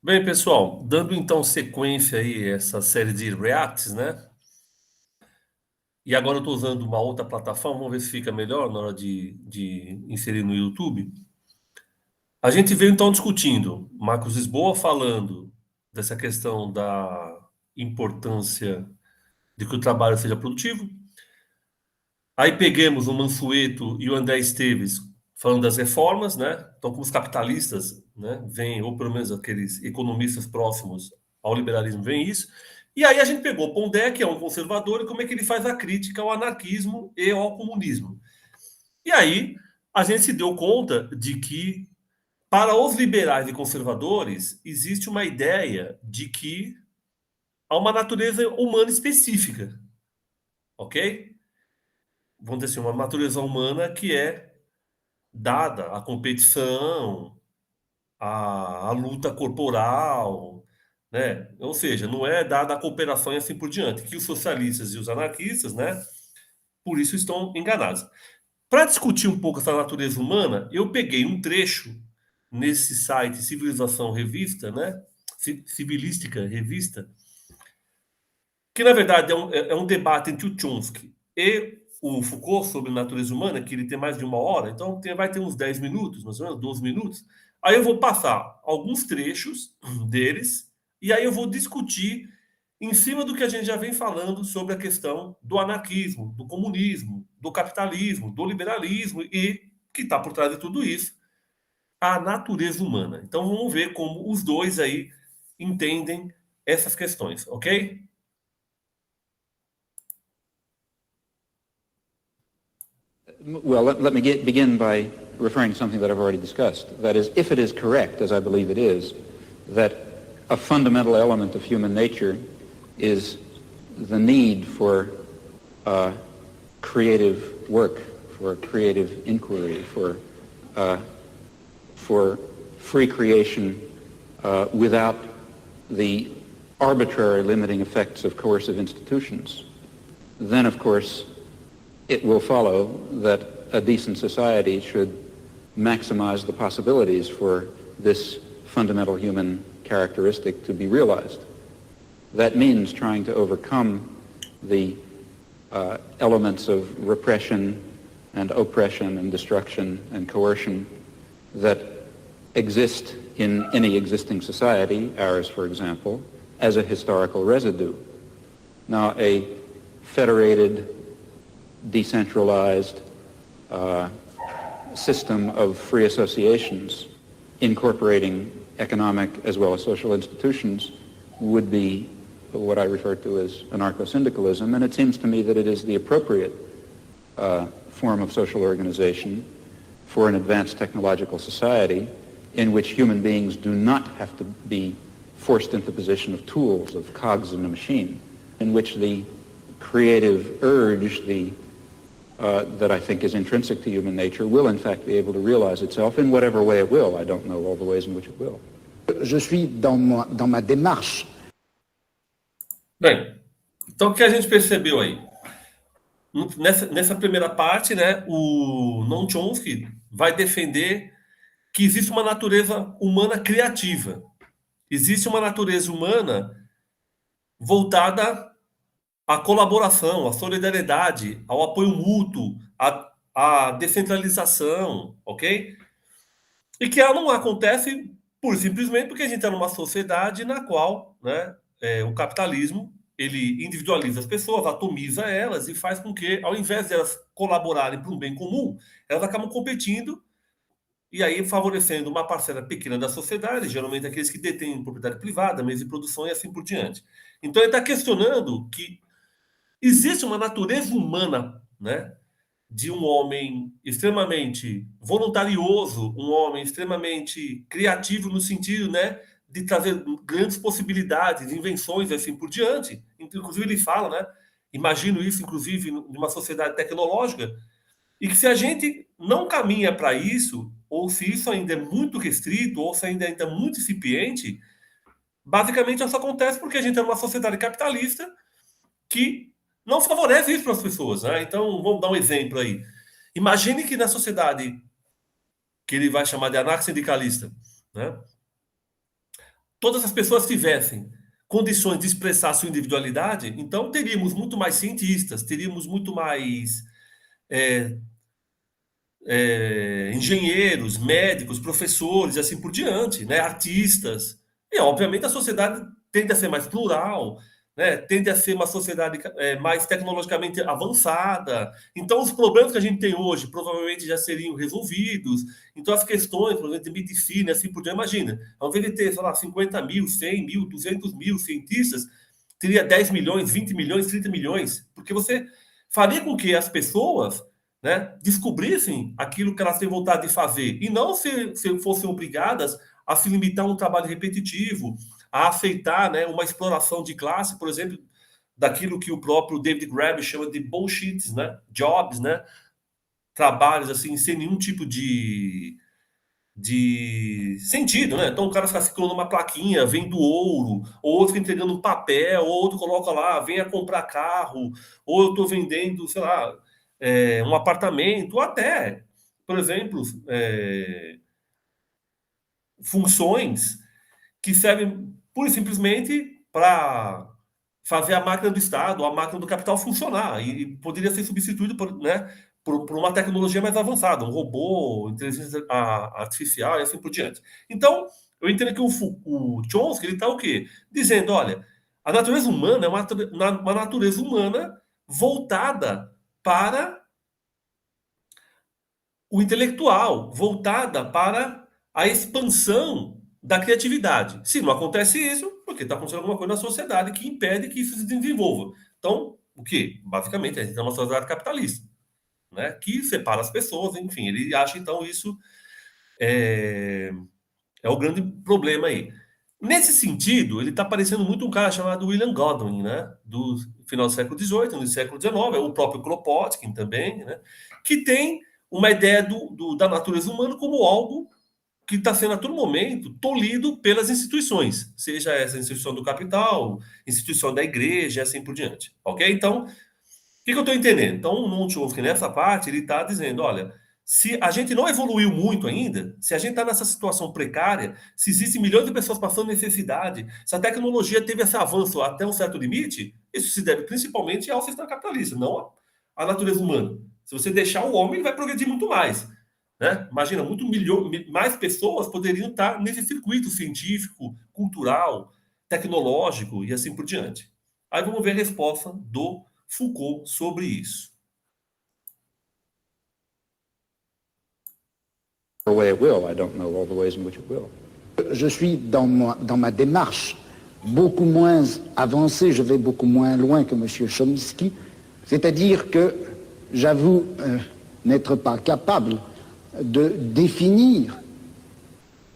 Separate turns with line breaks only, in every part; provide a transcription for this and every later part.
Bem, pessoal, dando então sequência aí a essa série de reacts, né? E agora eu estou usando uma outra plataforma, vamos ver se fica melhor na hora de inserir no YouTube. A gente veio então discutindo, Marcos Lisboa falando dessa questão da importância de que o trabalho seja produtivo. Aí peguemos o Mansueto e o André Esteves falando das reformas, né? Então, como os capitalistas, né, veem, ou pelo menos aqueles economistas próximos ao liberalismo, veem isso. E aí a gente pegou o Pondé, que é um conservador, e como é que ele faz a crítica ao anarquismo e ao comunismo. E aí a gente se deu conta de que, para os liberais e conservadores, existe uma ideia de que há uma natureza humana específica, ok? Vamos dizer assim, uma natureza humana que é dada a competição, a luta corporal, né? Ou seja, não é dada a cooperação e assim por diante, que os socialistas e os anarquistas, né, por isso estão enganados. Para discutir um pouco essa natureza humana, eu peguei um trecho nesse site Civilização Revista, né, Civilística Revista, que na verdade é um debate entre o Chomsky e o Foucault sobre natureza humana, que ele tem mais de uma hora, então vai ter uns 10 minutos, mais ou menos 12 minutos. Aí eu vou passar alguns trechos deles, e aí eu vou discutir em cima do que a gente já vem falando sobre a questão do anarquismo, do comunismo, do capitalismo, do liberalismo e que está por trás de tudo isso, a natureza humana. Então vamos ver como os dois aí entendem essas questões, ok?
Well, let me begin by referring to something that I've already discussed. That is, if it is correct, as I believe it is, that a fundamental element of human nature is the need for creative work, for creative inquiry, for free creation without the arbitrary limiting effects of coercive institutions, then, of course, it will follow that a decent society should maximize the possibilities for this fundamental human characteristic to be realized. That means trying to overcome the elements of repression and oppression and destruction and coercion that exist in any existing society, ours, for example, as a historical residue. Now, a federated, decentralized system of free associations incorporating economic as well as social institutions would be what I refer to as anarcho-syndicalism, and it seems to me that it is the appropriate form of social organization for an advanced technological society in which human beings do not have to be forced into the position of tools, of cogs in a machine, in which the creative urge, that I think is intrinsic to human nature, will in fact be able to realize itself in whatever way it will. I don't know all the ways in which it will.
Je suis dans ma démarche.
Bem, então o que a gente percebeu aí? Nessa primeira parte, né, o Noam Chomsky vai defender que existe uma natureza humana criativa. Existe uma natureza humana voltada à colaboração, à solidariedade, ao apoio mútuo, à descentralização, ok? E que ela não acontece por simplesmente porque a gente está numa sociedade na qual, né, o capitalismo ele individualiza as pessoas, atomiza elas e faz com que, ao invés de elas colaborarem para um bem comum, elas acabam competindo e aí favorecendo uma parcela pequena da sociedade, geralmente aqueles que detêm propriedade privada, meios de produção e assim por diante. Então ele está questionando que existe uma natureza humana, né, de um homem extremamente voluntarioso, um homem extremamente criativo no sentido, né, de trazer grandes possibilidades, invenções e assim por diante. Inclusive ele fala, né, imagino isso inclusive numa sociedade tecnológica, e que se a gente não caminha para isso, ou se isso ainda é muito restrito, ou se ainda é muito incipiente, basicamente isso acontece porque a gente é uma sociedade capitalista que não favorece isso para as pessoas, né? Então, vamos dar um exemplo aí. Imagine que na sociedade que ele vai chamar de anarco-sindicalista, né? todas as pessoas tivessem condições de expressar sua individualidade, então teríamos muito mais cientistas, teríamos muito mais engenheiros, médicos, professores, e assim por diante, né? Artistas. E, obviamente, a sociedade tende a ser mais plural, né? Tende a ser uma sociedade mais tecnologicamente avançada. Então, os problemas que a gente tem hoje provavelmente já seriam resolvidos. Então, as questões, por exemplo, de medicina, assim por diante, imagina, ao invés de ter, sei lá, 50 mil, 100 mil, 200 mil cientistas, teria 10 milhões, 20 milhões, 30 milhões, porque você faria com que as pessoas, né, descobrissem aquilo que elas têm vontade de fazer e não se fossem obrigadas a se limitar a um trabalho repetitivo, a aceitar, né, uma exploração de classe, por exemplo, daquilo que o próprio David Graeber chama de bullshit, né, jobs, né, trabalhos assim sem nenhum tipo de sentido, né? Então o cara fica ciclando uma plaquinha, vendo ouro, ou outro entregando um papel, ou outro coloca lá, venha comprar carro, ou eu estou vendendo, sei lá, um apartamento, ou até, por exemplo, funções que servem pura e simplesmente para fazer a máquina do Estado, a máquina do capital funcionar, e poderia ser substituído por, né, por uma tecnologia mais avançada, um robô, inteligência artificial e assim por diante. Então, eu entendo que o Chomsky está o quê? Dizendo, olha, a natureza humana é uma natureza humana voltada para o intelectual, voltada para a expansão da criatividade. Se não acontece isso, porque está acontecendo alguma coisa na sociedade que impede que isso se desenvolva. Então, o que? Basicamente, a gente tem uma sociedade capitalista, né, que separa as pessoas, enfim, ele acha, então, isso é o grande problema aí. Nesse sentido, ele está parecendo muito um cara chamado William Godwin, né, do final do século XVIII, no século XIX, é o próprio Kropotkin também, né, que tem uma ideia da natureza humana como algo que está sendo a todo momento tolhido pelas instituições, seja essa instituição do capital, instituição da igreja, e assim por diante. Ok? Então, o que eu estou entendendo? Então, no Chomsky, nessa parte, ele está dizendo, olha, se a gente não evoluiu muito ainda, se a gente está nessa situação precária, se existem milhões de pessoas passando necessidade, se a tecnologia teve esse avanço até um certo limite, isso se deve principalmente ao sistema capitalista, não à natureza humana. Se você deixar o homem, ele vai progredir muito mais. Né? Imagina, mais pessoas poderiam estar nesse circuito científico, cultural, tecnológico e assim por diante. Aí vamos ver a resposta do Foucault sobre isso.
Way it will. I don't know all the ways in which it will.
Je suis dans ma démarche beaucoup moins avancée, je vais beaucoup moins loin que M. Chomsky, c'est-à-dire que j'avoue n'être pas capable de définir,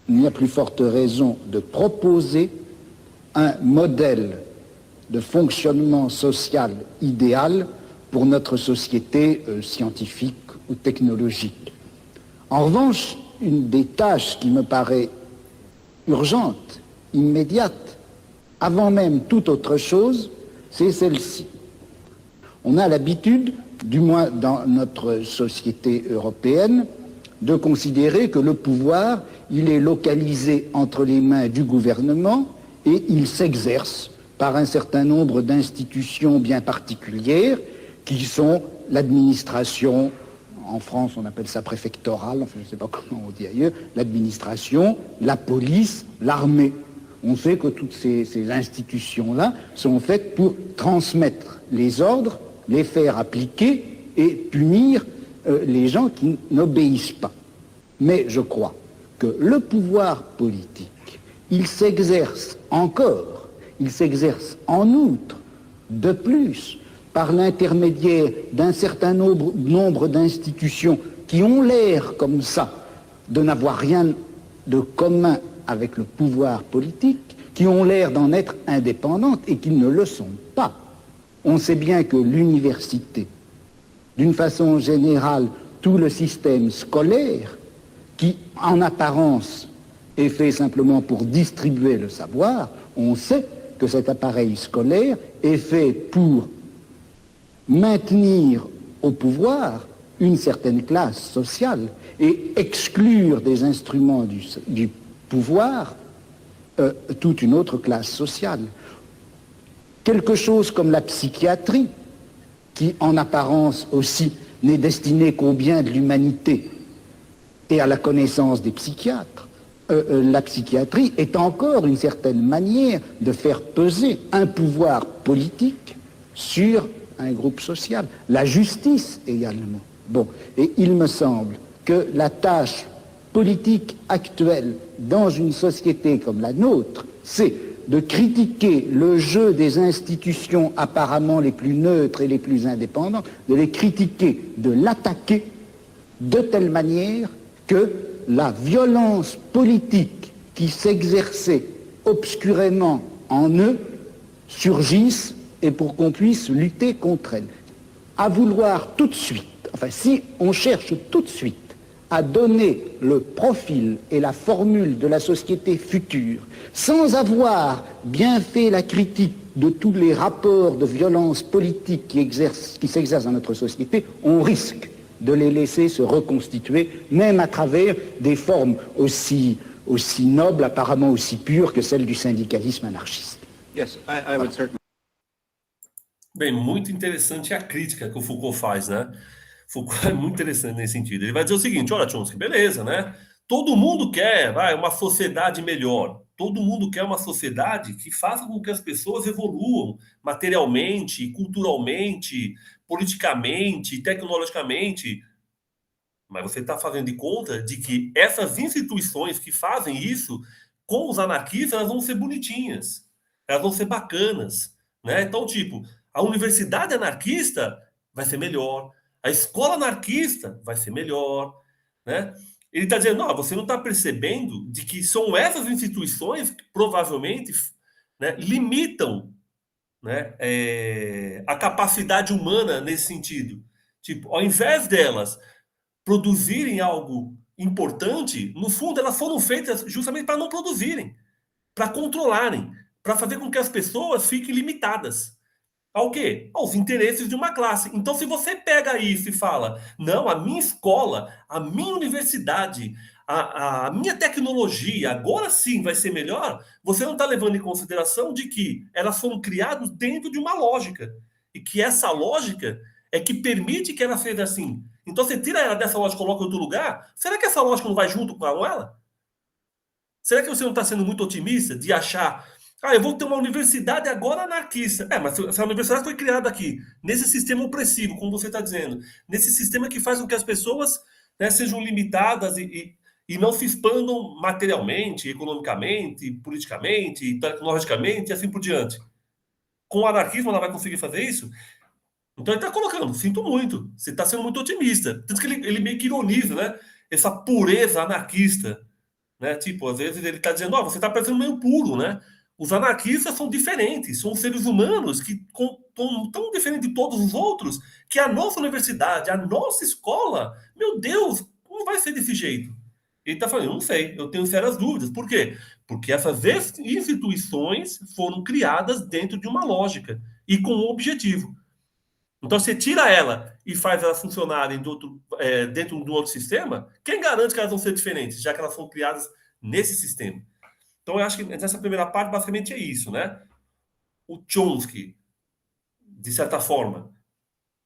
il n'y a plus forte raison de proposer un modèle de fonctionnement social idéal pour notre société scientifique ou technologique. En revanche, une des tâches qui me paraît urgente, immédiate, avant même toute autre chose, c'est celle-ci. On a l'habitude, du moins dans notre société européenne, de considérer que le pouvoir, il est localisé entre les mains du gouvernement et il s'exerce par un certain nombre d'institutions bien particulières qui sont l'administration, en France on appelle ça préfectorale, enfin je ne sais pas comment on dit ailleurs, l'administration, la police, l'armée. On sait que toutes ces institutions-là sont faites pour transmettre les ordres, les faire appliquer et punir les gens qui n'obéissent pas. Mais je crois que le pouvoir politique, il s'exerce encore, il s'exerce en outre, de plus, par l'intermédiaire d'un certain nombre d'institutions qui ont l'air comme ça de n'avoir rien de commun avec le pouvoir politique, qui ont l'air d'en être indépendantes et qui ne le sont pas. On sait bien que l'université, d'une façon générale, tout le système scolaire, qui en apparence est fait simplement pour distribuer le savoir, on sait que cet appareil scolaire est fait pour maintenir au pouvoir une certaine classe sociale et exclure des instruments du pouvoir toute une autre classe sociale. Quelque chose comme la psychiatrie, qui en apparence aussi n'est destinée qu'au bien de l'humanité et à la connaissance des psychiatres, la psychiatrie est encore une certaine manière de faire peser un pouvoir politique sur un groupe social. La justice également. Bon, et il me semble que la tâche politique actuelle dans une société comme la nôtre, c'est de critiquer le jeu des institutions apparemment les plus neutres et les plus indépendantes, de les critiquer, de l'attaquer de telle manière que la violence politique qui s'exerçait obscurément en eux surgisse et pour qu'on puisse lutter contre elle. À vouloir tout de suite, enfin si on cherche tout de suite à donner le profil et la formule de la société future, sans avoir bien fait la critique de tous les rapports de violence politique qui s'exercent dans notre société, on risque de les laisser se reconstituer, même à travers des formes aussi nobles, apparemment aussi pures que celles du syndicalisme anarchiste.
Yes, I would certainly.
Bem, muito interessante a crítica que o Foucault faz, né? Foucault é muito interessante nesse sentido. Ele vai dizer o seguinte: olha, Chomsky, beleza, né? Todo mundo quer, uma sociedade melhor. Todo mundo quer uma sociedade que faça com que as pessoas evoluam materialmente, culturalmente, politicamente, tecnologicamente. Mas você está fazendo de conta de que essas instituições que fazem isso, com os anarquistas, elas vão ser bonitinhas, elas vão ser bacanas, né? Então, tipo, a universidade anarquista vai ser melhor, a escola anarquista vai ser melhor, né? Ele está dizendo, não, você não está percebendo de que são essas instituições que provavelmente, né, limitam, né, a capacidade humana nesse sentido. Tipo, ao invés delas produzirem algo importante, no fundo elas foram feitas justamente para não produzirem, para controlarem, para fazer com que as pessoas fiquem limitadas. Ao quê? Aos interesses de uma classe. Então, se você pega isso e fala, não, a minha escola, a minha universidade, a minha tecnologia, agora sim vai ser melhor, você não está levando em consideração de que elas foram criadas dentro de uma lógica. E que essa lógica é que permite que ela seja assim. Então, você tira ela dessa lógica e coloca em outro lugar, será que essa lógica não vai junto com ela? Será que você não está sendo muito otimista de achar... eu vou ter uma universidade agora anarquista. Mas essa universidade foi criada aqui, nesse sistema opressivo, como você está dizendo. Nesse sistema que faz com que as pessoas, né, sejam limitadas e não se expandam materialmente, economicamente, politicamente, tecnologicamente e assim por diante. Com o anarquismo ela vai conseguir fazer isso? Então ele está colocando, sinto muito, você está sendo muito otimista. Tanto que ele meio que ironiza, né? Essa pureza anarquista. Né? Tipo, às vezes ele está dizendo, você está parecendo meio puro, né? Os anarquistas são diferentes, são seres humanos que estão tão diferentes de todos os outros que a nossa universidade, a nossa escola, meu Deus, como vai ser desse jeito? Ele está falando, não sei, eu tenho sérias dúvidas. Por quê? Porque essas instituições foram criadas dentro de uma lógica e com um objetivo. Então, você tira ela e faz elas funcionarem dentro de um outro sistema, quem garante que elas vão ser diferentes, já que elas foram criadas nesse sistema? Então, eu acho que nessa primeira parte, basicamente, é isso, né? O Chomsky, de certa forma,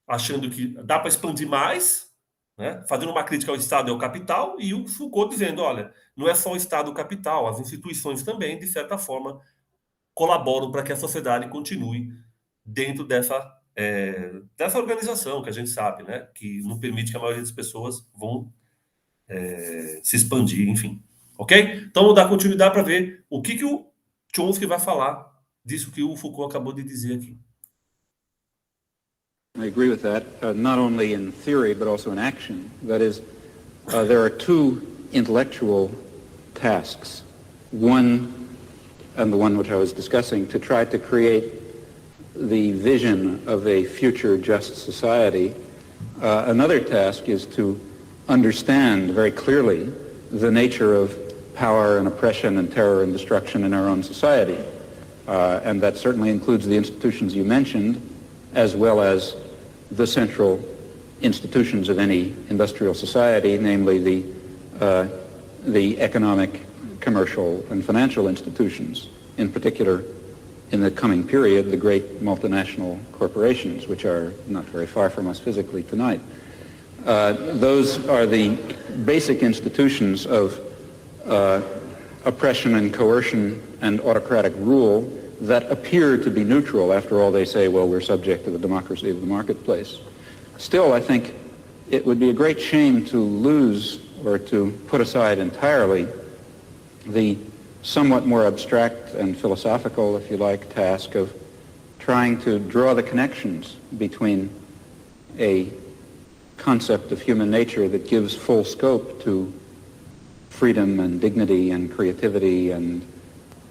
achando que dá para expandir mais, né? Fazendo uma crítica ao Estado e ao capital, e o Foucault dizendo, olha, não é só o Estado e o capital, as instituições também, de certa forma, colaboram para que a sociedade continue dentro dessa organização que a gente sabe, né? Que não permite que a maioria das pessoas vão se expandir, enfim. Ok? Então, vou dar continuidade para ver o que o Chomsky vai falar disso que o Foucault acabou de dizer aqui.
I agree with that, not only in theory, but also in action. That is, there are two intellectual tasks. One, and the one which I was discussing, to try to create the vision of a future just society. Another task is to understand very clearly the nature of power and oppression and terror and destruction in our own society. And that certainly includes the institutions you mentioned, as well as the central institutions of any industrial society, namely the economic commercial and financial institutions, in particular, in the coming period, the great multinational corporations, which are not very far from us physically tonight. Those are the basic institutions of oppression and coercion and autocratic rule that appear to be neutral. After all, they say, well, we're subject to the democracy of the marketplace. Still, I think it would be a great shame to lose or to put aside entirely the somewhat more abstract and philosophical, if you like, task of trying to draw the connections between a concept of human nature that gives full scope to freedom and dignity and creativity and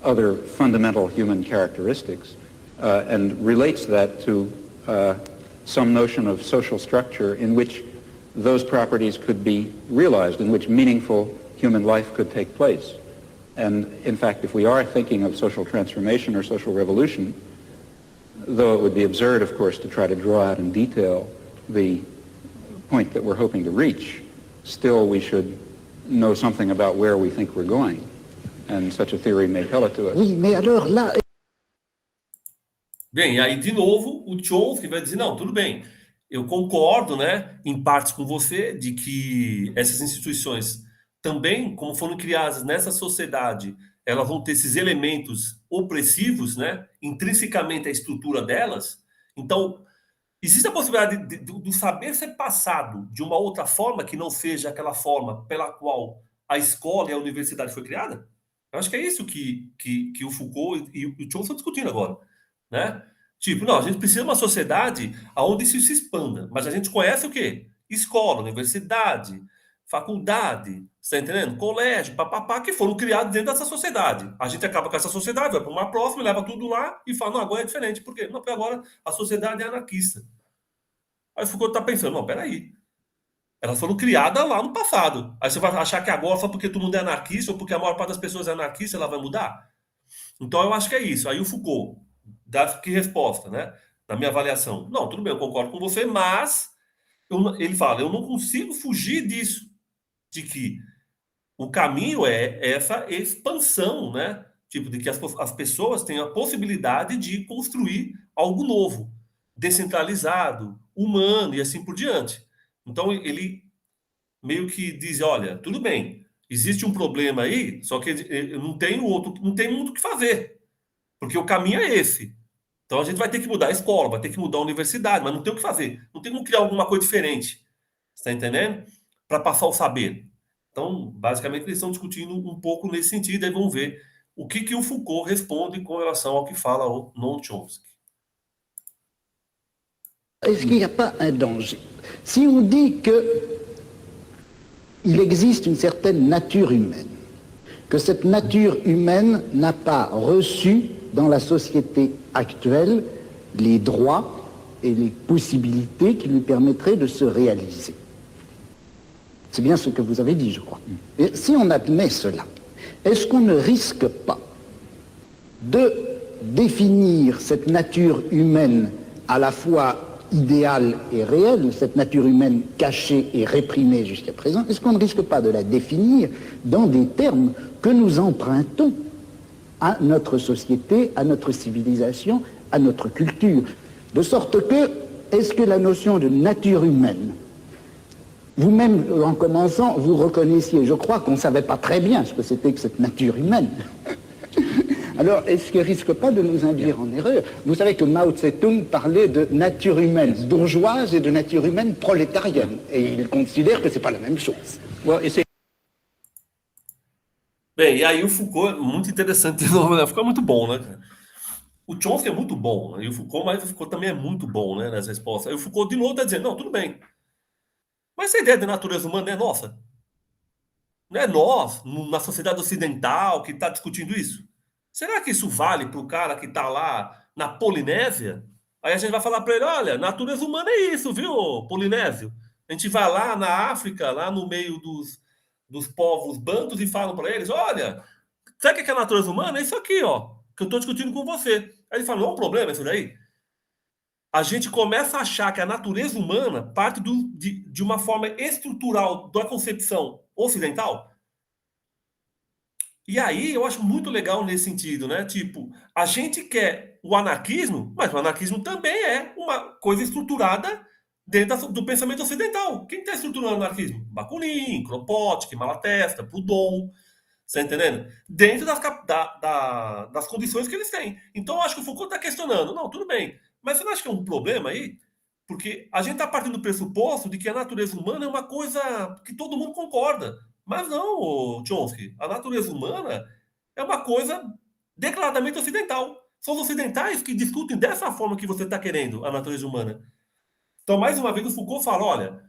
other fundamental human characteristics, and relates that to some notion of social structure in which those properties could be realized, in which meaningful human life could take place. And in fact, if we are thinking of social transformation or social revolution, though it would be absurd, of course, to try to draw out in detail the point that we're hoping to reach, still we should know something about where we think we're going. And such a theory may tell it to us.
Oui, mais alors là...
Bem, aí de novo o Chomsky vai dizer, não, tudo bem, eu concordo, né, em partes com você, de que essas instituições também, como foram criadas nessa sociedade, elas vão ter esses elementos opressivos, né, intrinsecamente à estrutura delas. Então, existe a possibilidade do saber ser passado de uma outra forma que não seja aquela forma pela qual a escola e a universidade foi criada? Eu acho que é isso que o Foucault e o Chomsky estão discutindo agora, né? Tipo, não, a gente precisa de uma sociedade onde isso se expanda, mas a gente conhece o quê? Escola, universidade, faculdade, você está entendendo? Colégio, papapá, que foram criados dentro dessa sociedade. A gente acaba com essa sociedade, vai para uma próxima, leva tudo lá e fala, não, agora é diferente. Por quê? Não, porque agora a sociedade é anarquista. Aí o Foucault está pensando, não, peraí. Elas foram criadas lá no passado. Aí você vai achar que agora, só porque todo mundo é anarquista, ou porque a maior parte das pessoas é anarquista, ela vai mudar? Então eu acho que é isso. Aí o Foucault dá que resposta, né? Na minha avaliação. Não, tudo bem, eu concordo com você, mas ele fala, eu não consigo fugir disso. De que o caminho é essa expansão, né? Tipo, de que as pessoas têm a possibilidade de construir algo novo, descentralizado, humano e assim por diante. Então, ele meio que diz, olha, tudo bem, existe um problema aí, só que eu não tenho muito o que fazer, porque o caminho é esse. Então, a gente vai ter que mudar a escola, vai ter que mudar a universidade, mas não tem o que fazer. Não tem como criar alguma coisa diferente. Está entendendo? Para passar o saber. Então, basicamente, eles estão discutindo um pouco nesse sentido, aí vamos ver o que o Foucault responde com relação ao que fala o Noam Chomsky.
Est-ce qu'il n'y a pas un danger? Si on dit qu'il existe une certaine nature humaine, que cette nature humaine n'a pas reçu dans la société actuelle les droits et les possibilités qui lui permettraient de se réaliser. C'est bien ce que vous avez dit, je crois. Et si on admet cela, est-ce qu'on ne risque pas de définir cette nature humaine à la fois idéale et réelle, cette nature humaine cachée et réprimée jusqu'à présent, est-ce qu'on ne risque pas de la définir dans des termes que nous empruntons à notre société, à notre civilisation, à notre culture? De sorte que, est-ce que la notion de nature humaine, vous-même, en commençant, vous reconnaissiez, je crois qu'on ne savait pas très bien ce que c'était que cette nature humaine. Alors, est-ce qu'il ne risque pas de nous induire en erreur? Vous savez que Mao Tse-tung parlait de nature humaine bourgeoise et de nature humaine prolétarienne. Et il considère que ce n'est pas la même chose.
Bem, e aí o Foucault é muito interessante, o Foucault é muito bom, né, cara? O Chomsky é muito bom, né? E o Foucault, mas o Foucault também é muito bom, né, nas respostas. Aí o Foucault, de novo, está dizendo, não, tudo bem. Mas essa ideia de natureza humana é nossa? Não é nós, na sociedade ocidental, que está discutindo isso? Será que isso vale para o cara que está lá na Polinésia? Aí a gente vai falar para ele, olha, natureza humana é isso, viu, Polinésio? A gente vai lá na África, lá no meio dos povos bantos e falam para eles, olha, sabe o que é a natureza humana? É isso aqui, ó, que eu estou discutindo com você. Aí ele fala, não é um problema isso daí? A gente começa a achar que a natureza humana parte de uma forma estrutural da concepção ocidental. E aí eu acho muito legal nesse sentido, né? Tipo, a gente quer o anarquismo, mas o anarquismo também é uma coisa estruturada dentro do pensamento ocidental. Quem está estruturando o anarquismo? Bakunin, Kropotkin, Malatesta, Proudhon, você tá entendendo? Dentro das condições que eles têm. Então eu acho que o Foucault está questionando. Não, tudo bem. Mas você não acha que é um problema aí? Porque a gente está partindo do pressuposto de que a natureza humana é uma coisa que todo mundo concorda. Mas não, Chomsky. A natureza humana é uma coisa declaradamente ocidental. São os ocidentais que discutem dessa forma que você está querendo a natureza humana. Então, mais uma vez, o Foucault fala: olha,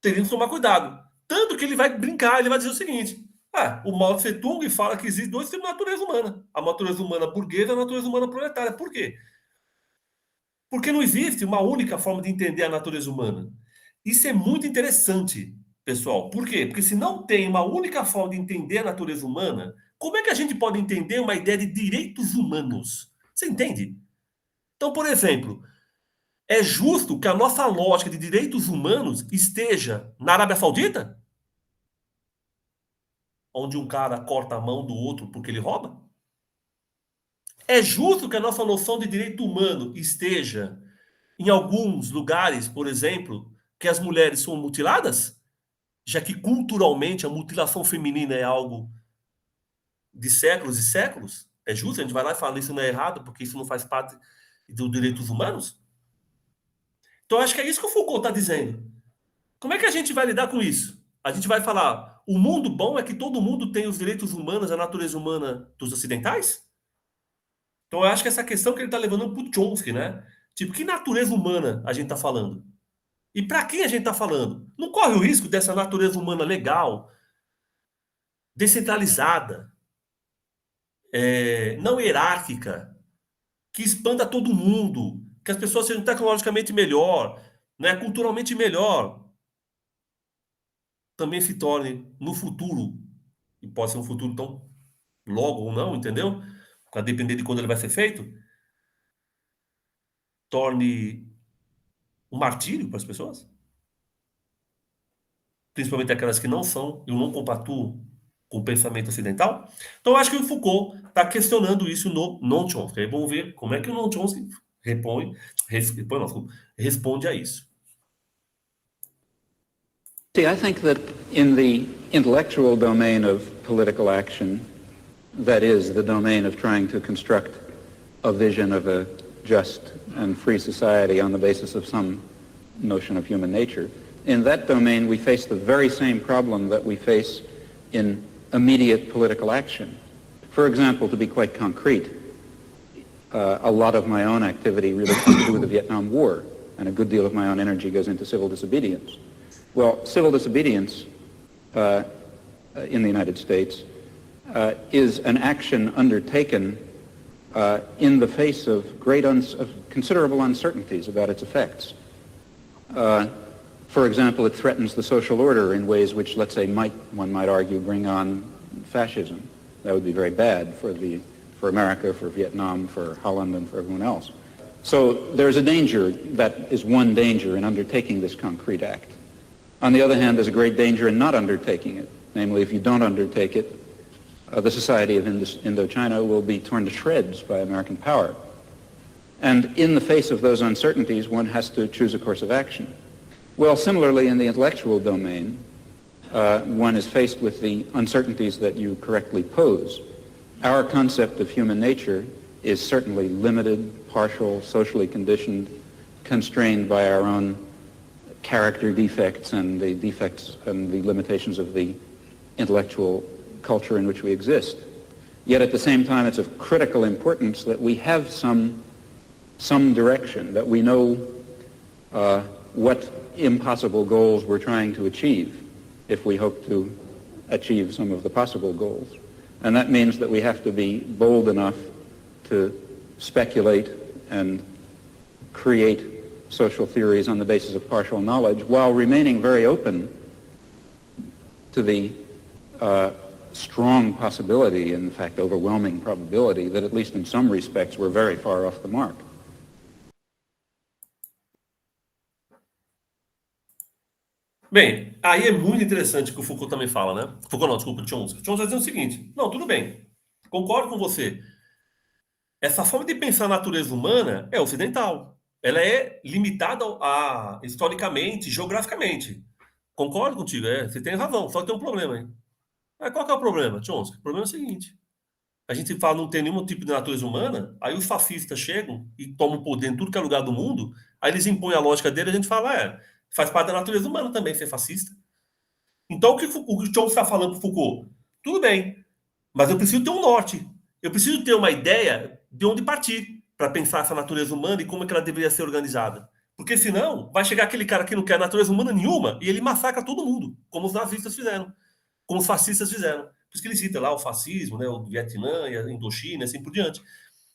teríamos que tomar cuidado. Tanto que ele vai brincar, ele vai dizer o seguinte: o Mao Tse Tung fala que existem dois tipos de natureza humana: a natureza humana burguesa e a natureza humana proletária. Por quê? Porque não existe uma única forma de entender a natureza humana. Isso é muito interessante, pessoal. Por quê? Porque se não tem uma única forma de entender a natureza humana, como é que a gente pode entender uma ideia de direitos humanos? Você entende? Então, por exemplo, é justo que a nossa lógica de direitos humanos esteja na Arábia Saudita, onde um cara corta a mão do outro porque ele rouba? É justo que a nossa noção de direito humano esteja em alguns lugares, por exemplo, que as mulheres são mutiladas, já que culturalmente a mutilação feminina é algo de séculos e séculos? É justo? A gente vai lá e fala isso não é errado, porque isso não faz parte dos direitos humanos? Então, acho que é isso que o Foucault está dizendo. Como é que a gente vai lidar com isso? A gente vai falar, o mundo bom é que todo mundo tem os direitos humanos, a natureza humana dos ocidentais? Então, eu acho que essa questão que ele está levando para o Chomsky, né? Tipo, que natureza humana a gente está falando? E para quem a gente está falando? Não corre o risco dessa natureza humana legal, descentralizada, não hierárquica, que expanda todo mundo, que as pessoas sejam tecnologicamente melhor, né, culturalmente melhor, também se torne no futuro, e pode ser um futuro tão logo ou não, entendeu? A depender de quando ele vai ser feito, torne um martírio para as pessoas, principalmente aquelas que não são, eu não compactuo com o pensamento ocidental. Então, eu acho que o Foucault está questionando isso no Non-Chomsky. Aí vamos ver como é que o Non-Chomsky responde a isso.
See, I think that in the intellectual domain of political action, that is, the domain of trying to construct a vision of a just and free society on the basis of some notion of human nature, in that domain we face the very same problem that we face in immediate political action. For example, to be quite concrete, a lot of my own activity really has to do with the Vietnam War, and a good deal of my own energy goes into civil disobedience. Well, civil disobedience in the United States is an action undertaken in the face of of considerable uncertainties about its effects. For example, it threatens the social order in ways which, let's say, one might argue, bring on fascism. That would be very bad for America, for Vietnam, for Holland, and for everyone else. So there's a danger, that is one danger in undertaking this concrete act. On the other hand, there's a great danger in not undertaking it. Namely, if you don't undertake it, the society of Indochina will be torn to shreds by American power. And in the face of those uncertainties, one has to choose a course of action. Well, similarly, in the intellectual domain, one is faced with the uncertainties that you correctly pose. Our concept of human nature is certainly limited, partial, socially conditioned, constrained by our own character defects and the defects and the limitations of the intellectual culture in which we exist. Yet at the same time, it's of critical importance that we have some direction, that we know what impossible goals we're trying to achieve if we hope to achieve some of the possible goals. And that means that we have to be bold enough to speculate and create social theories on the basis of partial knowledge while remaining very open to the strong possibility, in fact overwhelming probability, that at least in some respects we're very far off the mark.
Bem, aí é muito interessante o que o Foucault também fala, né? Foucault não, desculpa, Chomsky. Chomsky vai dizer o seguinte: não, tudo bem, concordo com você. Essa forma de pensar a natureza humana é ocidental. Ela é limitada historicamente, geograficamente. Concordo contigo, você tem razão, só que tem um problema aí. Mas qual que é o problema, Chomsky? O problema é o seguinte: a gente fala não tem nenhum tipo de natureza humana, aí os fascistas chegam e tomam o poder em tudo que é lugar do mundo, aí eles impõem a lógica dele e a gente fala, faz parte da natureza humana também ser fascista. Então o que o Chomsky está falando para Foucault? Tudo bem, mas eu preciso ter um norte. Eu preciso ter uma ideia de onde partir para pensar essa natureza humana e como é que ela deveria ser organizada. Porque senão vai chegar aquele cara que não quer natureza humana nenhuma e ele massacra todo mundo, como os nazistas fizeram, como os fascistas fizeram. Por isso que ele cita lá o fascismo, né, o Vietnã e a Indochina, assim por diante.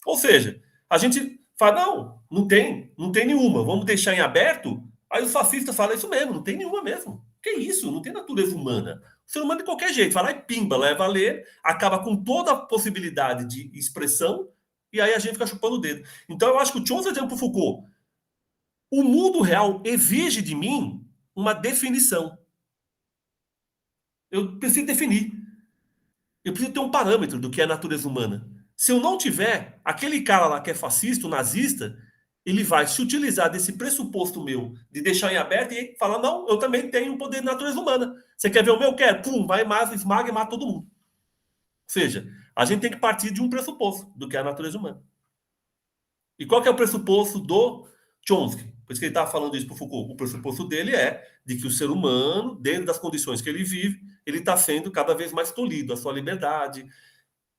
Ou seja, a gente fala, não tem nenhuma, vamos deixar em aberto. Aí os fascistas falam isso mesmo, não tem nenhuma mesmo. Que isso? Não tem natureza humana. O ser humano de qualquer jeito, vai lá e pimba, leva a ler, acaba com toda a possibilidade de expressão, e aí a gente fica chupando o dedo. Então eu acho que o Chomsky dizendo para o Foucault, o mundo real exige de mim uma definição. Eu preciso definir. Eu preciso ter um parâmetro do que é a natureza humana. Se eu não tiver, aquele cara lá que é fascista, o nazista, ele vai se utilizar desse pressuposto meu de deixar em aberto e falar, não, eu também tenho um poder de natureza humana. Você quer ver o meu? Quer? Pum, vai, esmaga e mata todo mundo. Ou seja, a gente tem que partir de um pressuposto do que é a natureza humana. E qual que é o pressuposto do Chomsky? Por isso que ele estava falando isso para o Foucault. O pressuposto dele é de que o ser humano, dentro das condições que ele vive, ele está sendo cada vez mais tolhido, a sua liberdade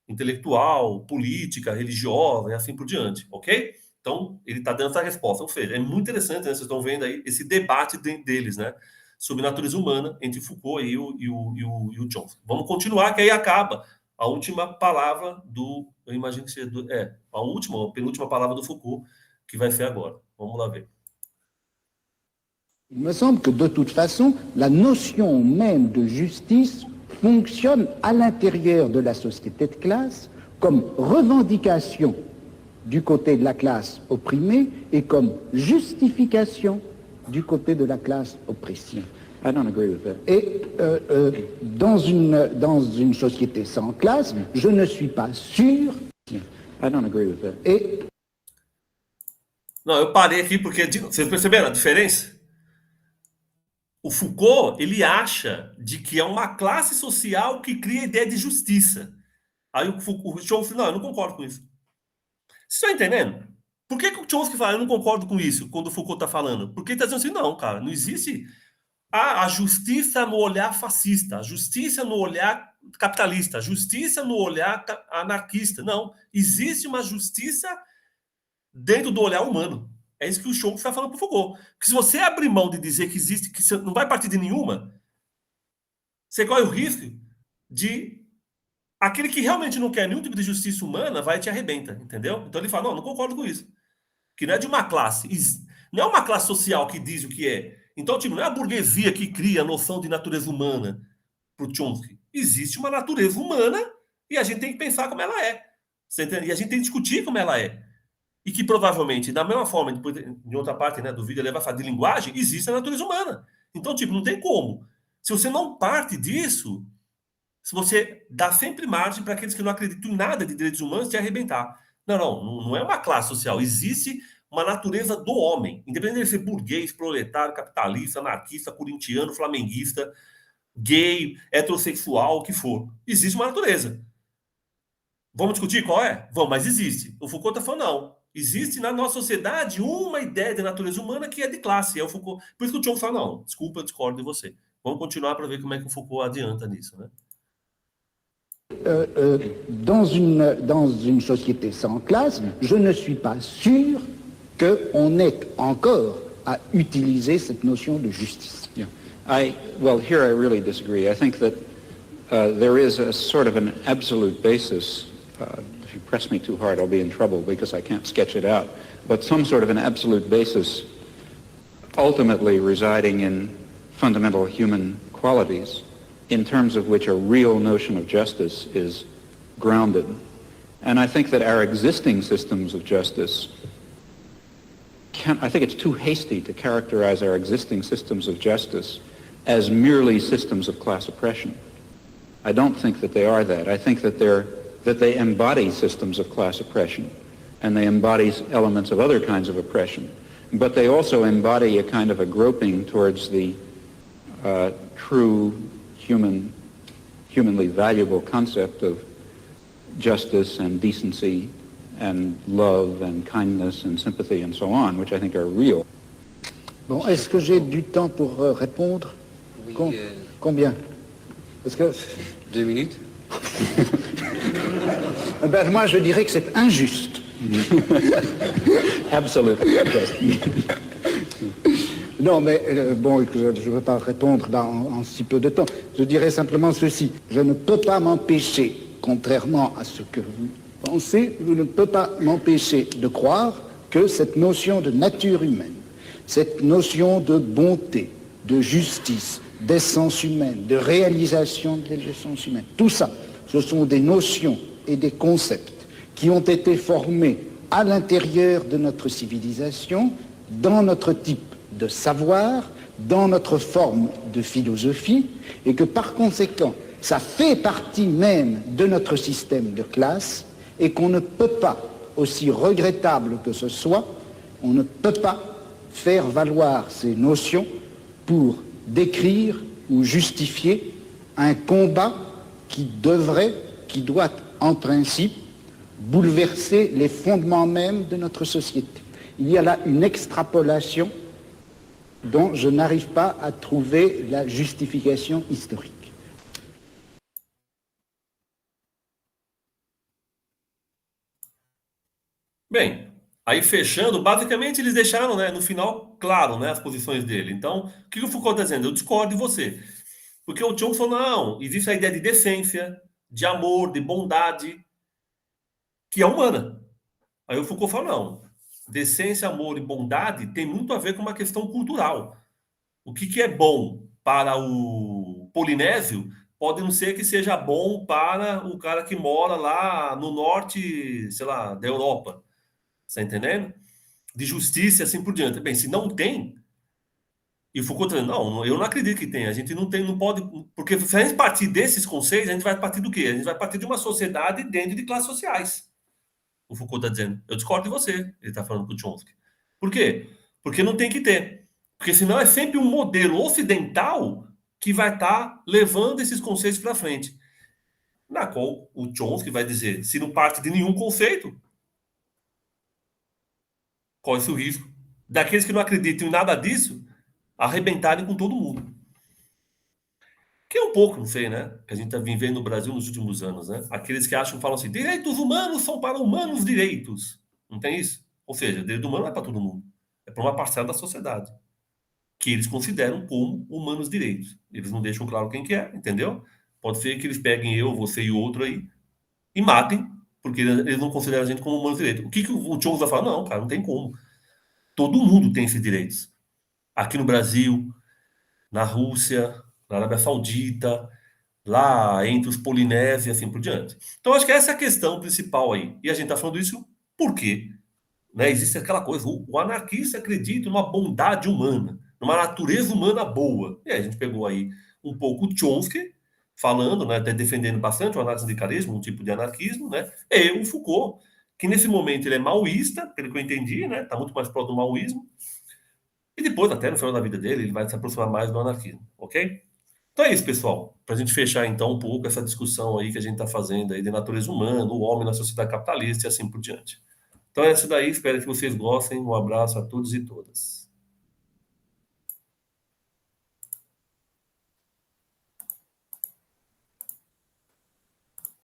intelectual, política, religiosa e assim por diante, ok? Então, ele está dando essa resposta. Ou seja, é muito interessante, né? Vocês estão vendo aí esse debate deles, né? Sobre natureza humana entre Foucault e o Chomsky. Vamos continuar, que aí acaba a última palavra do... Eu imagino que seja... a penúltima palavra do Foucault, que vai ser agora. Vamos lá ver.
Il me semble que de toute façon, la notion même de justice fonctionne à l'intérieur de la société de classe comme revendication du côté de la classe opprimée et comme justification du côté de la classe oppressée.
I don't agree with that.
Et dans une société sans classe, je ne suis pas sûr.
I don't agree with that.
Et
não, eu parei aqui porque vocês perceberam a diferença? O Foucault, ele acha de que é uma classe social que cria a ideia de justiça. Aí o Chomsky, não, eu não concordo com isso. Você está entendendo? Por que o Chomsky fala, eu não concordo com isso, quando o Foucault está falando? Porque ele está dizendo assim, não, cara, não existe a justiça no olhar fascista, a justiça no olhar capitalista, a justiça no olhar anarquista. Não, existe uma justiça dentro do olhar humano. É isso que o Chomsky está falando para o Foucault. Porque se você abrir mão de dizer que existe, que você não vai partir de nenhuma, você corre o risco de aquele que realmente não quer nenhum tipo de justiça humana vai te arrebenta, entendeu? Então ele fala, não concordo com isso. Que não é de uma classe, não é uma classe social que diz o que é. Então, tipo, não é a burguesia que cria a noção de natureza humana para o Chomsky. Existe uma natureza humana e a gente tem que pensar como ela é. Você entende? E a gente tem que discutir como ela é. E que provavelmente, da mesma forma, depois, em outra parte, né, do vídeo, ele vai falar de linguagem, existe a natureza humana. Então, tipo, não tem como. Se você não parte disso, se você dá sempre margem para aqueles que não acreditam em nada de direitos humanos te arrebentar. Não é uma classe social. Existe uma natureza do homem. Independente de ser burguês, proletário, capitalista, anarquista, corintiano, flamenguista, gay, heterossexual, o que for. Existe uma natureza. Vamos discutir qual é? Vamos, mas existe. O Foucault está falando, não. Existe na nossa sociedade uma ideia de natureza humana que é de classe. É o Foucault. Por isso que o Chomsky fala, não, desculpa, eu discordo de você. Vamos continuar para ver como é que o Foucault adianta nisso, né?
Dans une société sans classe, je ne suis pas sûr qu'on ait encore à utiliser cette notion de justice.
Yeah. Well, here I really disagree. I think that there is a sort of an absolute basis. If you press me too hard, I'll be in trouble because I can't sketch it out. But some sort of an absolute basis ultimately residing in fundamental human qualities in terms of which a real notion of justice is grounded. And I think that our existing systems of justice I think it's too hasty to characterize our existing systems of justice as merely systems of class oppression. I don't think that they are that. I think that they embody systems of class oppression, and they embody elements of other kinds of oppression. But they also embody a kind of a groping towards the true humanly valuable concept of justice and decency and love and kindness and sympathy and so on, which I think are real.
Bon, est-ce que j'ai du temps pour répondre?
Oui,
Combien? Parce que...
2 minutes.
Ben, moi, je dirais que c'est injuste.
Absolutely.
Non, mais bon, je ne veux pas répondre en si peu de temps. Je dirais simplement ceci. Je ne peux pas m'empêcher, contrairement à ce que vous pensez, je ne peux pas m'empêcher de croire que cette notion de nature humaine, cette notion de bonté, de justice, d'essence humaine, de réalisation de l'essence humaine, tout ça, ce sont des notions et des concepts qui ont été formés à l'intérieur de notre civilisation, dans notre type de savoir, dans notre forme de philosophie, et que par conséquent, ça fait partie même de notre système de classe, et qu'on ne peut pas, aussi regrettable que ce soit, on ne peut pas faire valoir ces notions pour décrire ou justifier un combat qui doit en principe bouleverser les fondements même de notre société. Il y a là une extrapolation dont je n'arrive pas à trouver la justification historique.
Bem, aí fechando, basicamente eles deixaram, né, no final, claro, né, as posições dele. Então, o que o Foucault está dizendo? Eu discordo de você. Porque o Chomsky falou, não, existe a ideia de decência, de amor, de bondade, que é humana. Aí o Foucault fala, não, decência, amor e bondade tem muito a ver com uma questão cultural. O que é bom para o polinésio pode não ser que seja bom para o cara que mora lá no norte, sei lá, da Europa. Está entendendo? De justiça e assim por diante. Bem, se não tem, e o Foucault está dizendo, não, eu não acredito que tem, a gente não tem, não pode, porque se a gente partir desses conceitos, a gente vai partir do quê? A gente vai partir de uma sociedade dentro de classes sociais. O Foucault está dizendo, eu discordo de você, ele está falando com o Chomsky. Por quê? Porque não tem que ter. Porque senão é sempre um modelo ocidental que vai estar levando esses conceitos para frente. Na qual o Chomsky vai dizer, se não parte de nenhum conceito, corre-se o risco daqueles que não acreditam em nada disso arrebentarem com todo mundo. Que é um pouco, não sei, né? Que a gente está vivendo no Brasil nos últimos anos, né? Aqueles que acham, falam assim, direitos humanos são para humanos direitos. Não tem isso? Ou seja, direito humano não é para todo mundo. É para uma parcela da sociedade. Que eles consideram como humanos direitos. Eles não deixam claro quem que é, entendeu? Pode ser que eles peguem eu, você e o outro aí e matem, porque eles não consideram a gente como humanos direitos. O que o Chomsky vai falar? Não, cara, não tem como. Todo mundo tem esses direitos. Aqui no Brasil, na Rússia, na Arábia Saudita, lá entre os polinésios e assim por diante. Então, acho que essa é a questão principal aí. E a gente está falando isso por quê? Né? Existe aquela coisa, o anarquista acredita numa bondade humana, numa natureza humana boa. E aí a gente pegou aí um pouco o Chomsky, falando, né, até defendendo bastante o anarco-sindicalismo, um tipo de anarquismo, né? E o Foucault, que nesse momento ele é maoísta, pelo que eu entendi, né? Está muito mais próximo do maoísmo. E depois, até no final da vida dele, ele vai se aproximar mais do anarquismo, ok? Então é isso, pessoal. Para a gente fechar, então, um pouco essa discussão aí que a gente está fazendo aí de natureza humana, o homem na sociedade capitalista e assim por diante. Então é isso daí. Espero que vocês gostem. Um abraço a todos e todas.